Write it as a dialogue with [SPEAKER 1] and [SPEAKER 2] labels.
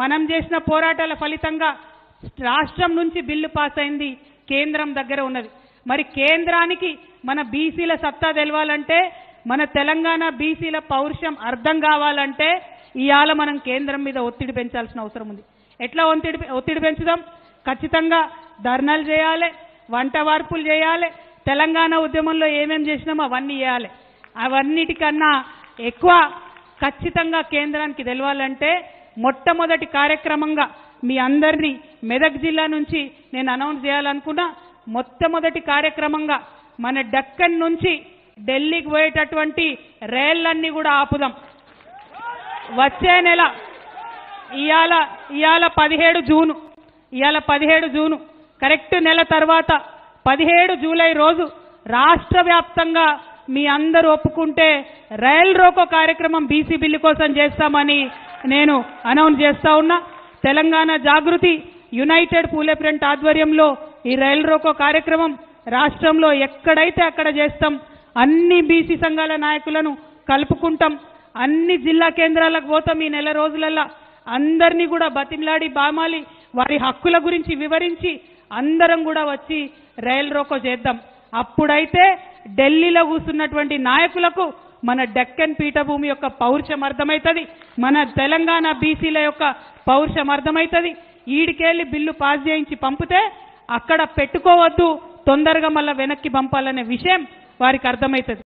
[SPEAKER 1] మనం చేసిన పోరాటాల ఫలితంగా రాష్ట్రం నుంచి బిల్లు పాస్ అయింది, కేంద్రం దగ్గర ఉన్నది. మరి కేంద్రానికి మన బీసీల సత్తా తెలవాలంటే, మన తెలంగాణ బీసీల పౌరుషం అర్థం కావాలంటే ఇవాళ మనం కేంద్రం మీద ఒత్తిడి పెంచాల్సిన అవసరం ఉంది. ఎట్లా ఒత్తిడి పెంచుదాం? ఖచ్చితంగా ధర్నాలు చేయాలి, వంట వార్పులు చేయాలి, తెలంగాణ ఉద్యమంలో ఏమేం చేసినామో అవన్నీ చేయాలి. అవన్నిటికన్నా ఎక్కువ ఖచ్చితంగా కేంద్రానికి తెలవాలంటే మొట్టమొదటి కార్యక్రమంగా మీ అందరినీ మెదక్ జిల్లా నుంచి నేను అనౌన్స్ చేయాలనుకున్నా. మొట్టమొదటి కార్యక్రమంగా మన డక్కన్ నుంచి ఢిల్లీకి పోయేటటువంటి రైళ్లన్నీ కూడా ఆపుదాం. వచ్చే నెల ఇవాళ 17 జూను కరెక్ట్ నెల తర్వాత 17 జూలై రోజు రాష్ట్ర వ్యాప్తంగా మీ అందరూ ఒప్పుకుంటే రైల్ రోకో కార్యక్రమం బీసీ బిల్లు కోసం చేస్తామని నేను అనౌన్స్ చేస్తా ఉన్నా. తెలంగాణ జాగృతి యునైటెడ్ పూలే ఫ్రంట్ ఆధ్వర్యంలో ఈ రైల్ రోకో కార్యక్రమం రాష్ట్రంలో ఎక్కడైతే అక్కడ చేస్తాం. అన్ని బీసీ సంఘాల నాయకులను కలుపుకుంటాం. అన్ని జిల్లా కేంద్రాలకు పోతాం. ఈ నెల రోజులల్లా అందరినీ కూడా బతిమలాడి బామాలి వారి హక్కుల గురించి వివరించి అందరం కూడా వచ్చి రైల్ రోకో చేద్దాం. అప్పుడైతే ఢిల్లీలో కూర్చున్నటువంటి నాయకులకు మన డెక్కన్ పీఠభూమి యొక్క పౌరుషం అర్థమవుతుంది, మన తెలంగాణ బీసీల యొక్క పౌరుషం అర్థమవుతుంది. ఈడికెళ్ళి బిల్లు పాస్ చేయించి పంపితే అక్కడ పెట్టుకోవద్దు, తొందరగా మళ్ళీ వెనక్కి పంపాలనే విషయం వారికి అర్థమవుతుంది.